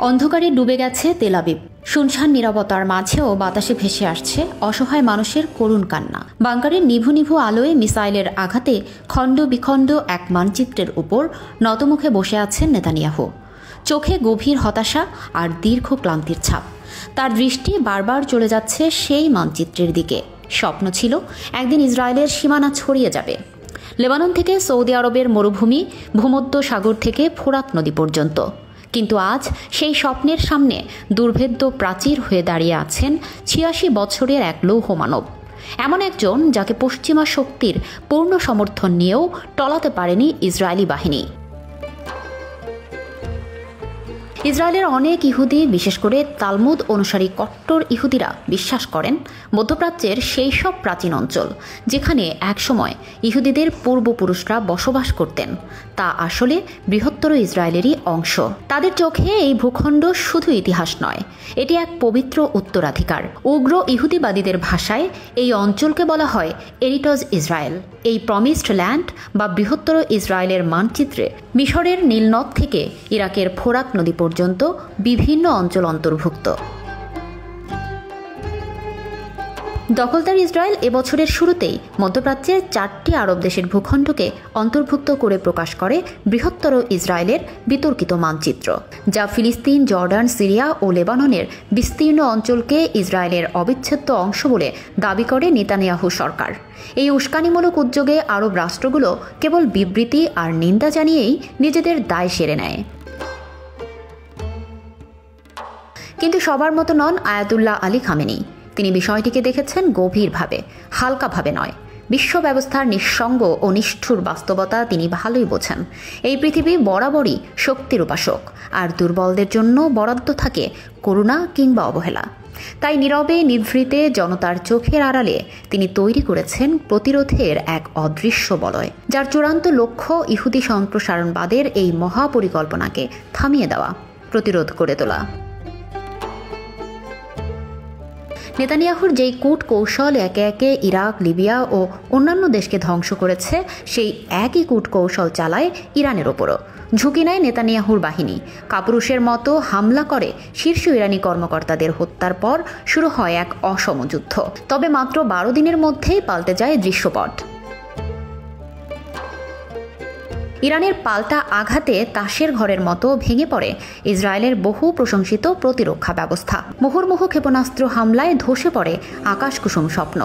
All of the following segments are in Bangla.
অন্ধকারে ডুবে গেছে তেল আবিব। শুনশান নীরবতার মাঝেও বাতাসে ভেসে আসছে অসহায় মানুষের করুণ কান্না। বাংকারের নিভু নিভু আলোয় মিসাইলের আঘাতে খণ্ড বিখণ্ড এক মানচিত্রের উপর নতমুখে বসে আছেন নেতানিয়াহু। চোখে গভীর হতাশা আর দীর্ঘ ক্লান্তির ছাপ। তার দৃষ্টি বারবার চলে যাচ্ছে সেই মানচিত্রের দিকে। স্বপ্ন ছিল একদিন ইসরায়েলের সীমানা ছড়িয়ে যাবে, লেবানন থেকে সৌদি আরবের মরুভূমি, ভূমধ্য সাগর থেকে ফোরাত নদী পর্যন্ত। কিন্তু আজ সেই স্বপ্নের সামনে দুর্ভেদ্য প্রাচীর হয়ে দাঁড়িয়ে আছেন ৮৬ বছরের এক লৌহ মানব। এমন একজন যাকে পশ্চিমা শক্তির পূর্ণ সমর্থন নিয়েও টলাতে পারেনি ইসরায়েলি বাহিনী। ইসরায়েলের অনেক ইহুদি, বিশেষ করে তালমুদ অনুসারী কট্টর ইহুদিরা বিশ্বাস করেন মধ্যপ্রাচ্যের সেই সব প্রাচীন অঞ্চল যেখানে একসময় ইহুদিদের পূর্বপুরুষরা বসবাস করতেন তা আসলে বৃহত্তর ইসরায়েলেরই অংশ। তাদের চোখে এই ভূখণ্ড শুধু ইতিহাস নয়, এটি এক পবিত্র উত্তরাধিকার। উগ্র ইহুদিবাদীদের ভাষায় এই অঞ্চলকে বলা হয় এরিটজ ইসরায়েল। এই প্রমিসড ল্যান্ড বা বৃহত্তর ইসরায়েলের মানচিত্রে মিশরের নীলনদ থেকে ইরাকের ফোরাত নদী পর্যন্ত বিভিন্ন অঞ্চল অন্তর্ভুক্ত। দখলদার ইসরায়েল এবছরের শুরুতেই মধ্যপ্রাচ্যের 4টি আরব দেশের ভূখণ্ডকে অন্তর্ভুক্ত করে প্রকাশ করে বৃহত্তর ইসরায়েলের বিতর্কিত মানচিত্র, যা ফিলিস্তিন, জর্ডান, সিরিয়া ও লেবাননের বিস্তীর্ণ অঞ্চলকে ইসরায়েলের অবিচ্ছেদ্য অংশ বলে দাবি করে নেতানিয়াহু সরকার। এই উস্কানিমূলক উদ্যোগে আরব রাষ্ট্রগুলো কেবল বিবৃতি আর নিন্দা জানিয়েই নিজেদের দায় সেরে নেয়। কিন্তু সবার মতো নন আয়াতুল্লাহ আলী খামেনি। তিনি বিষয়টিকে দেখেছেন গভীরভাবে, হালকাভাবে নয়। বিশ্ব ব্যবস্থার নিঃসঙ্গ ও নিষ্ঠুর বাস্তবতা তিনি ভালোই বোঝেন। এই পৃথিবী বরাবরই শক্তির উপাসক, আর দুর্বলদের জন্য বরাদ্দ থাকে করুণা কিংবা অবহেলা। তাই নীরবে নিভৃতে জনতার চোখের আড়ালে তিনি তৈরি করেছেন প্রতিরোধের এক অদৃশ্য বলয়, যার চূড়ান্ত লক্ষ্য ইহুদি সম্প্রসারণবাদের এই মহাপরিকল্পনাকে থামিয়ে দেওয়া, প্রতিরোধ করে তোলা। নেতানিয়াহুর যেই কূট কৌশল একে একে ইরাক, লিবিয়া ও অন্যান্য দেশকে ধ্বংস করেছে, সেই একই কূট কৌশল চালায় ইরানের ওপরও। ঝুঁকি নেয় নেতানিয়াহুর বাহিনী, কাপুরুষের মতো হামলা করে শীর্ষ ইরানি কর্মকর্তাদের হত্যার পর শুরু হয় এক অসম যুদ্ধ। তবে মাত্র 12 দিনের মধ্যেই পাল্টে যায় দৃশ্যপট। ইরানের পাল্টা আঘাতে তাসের ঘরের মতো ভেঙে পড়ে ইসরায়েলের বহু প্রশংসিত প্রতিরক্ষা ব্যবস্থা। মুহুর্মুহু ক্ষেপণাস্ত্র হামলায় ধসে পড়ে আকাশকুসুম স্বপ্ন,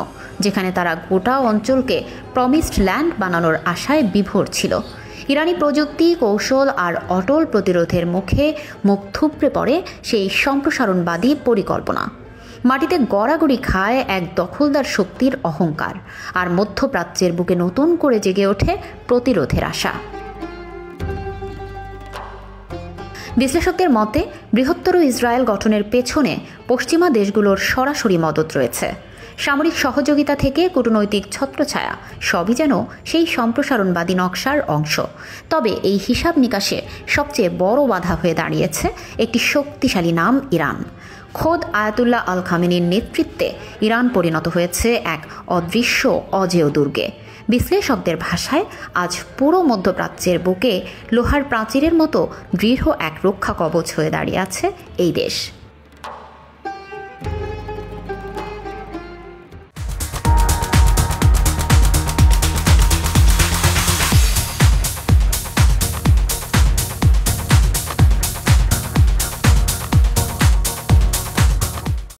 যেখানে তারা গোটা অঞ্চলকে প্রমিসড ল্যান্ড বানানোর আশায় বিভোর ছিল। ইরানি প্রযুক্তি, কৌশল আর অটল প্রতিরোধের মুখে মুখ থুবড়ে পড়ে সেই সম্প্রসারণবাদী পরিকল্পনা। মাটিতে গড়াগড়ি খায় এক দখলদার শক্তির অহংকার, আর মধ্যপ্রাচ্যের বুকে নতুন করে জেগে ওঠে প্রতিরোধের আশা। বিশ্লেষকদের মতে বৃহত্তর ইসরায়েল গঠনের পেছনে পশ্চিমা দেশগুলোর সরাসরি মদত রয়েছে। সামরিক সহযোগিতা থেকে কূটনৈতিক ছত্রছায়া, সবই যেন সেই সম্প্রসারণবাদী নকশার অংশ। তবে এই হিসাব নিকাশে সবচেয়ে বড় বাধা হয়ে দাঁড়িয়েছে একটি শক্তিশালী নাম, ইরান। খোদ আয়াতুল্লাহ আল খামেনির নেতৃত্বে ইরান পরিণত হয়েছে এক অদৃশ্য অজেয় দুর্গে। বিশ্লেষকদের ভাষায় আজ পুরো মধ্যপ্রাচ্যের বুকে লোহার প্রাচীরের মতো দৃঢ় এক রক্ষা কবচ হয়ে দাঁড়িয়ে আছে এই দেশ।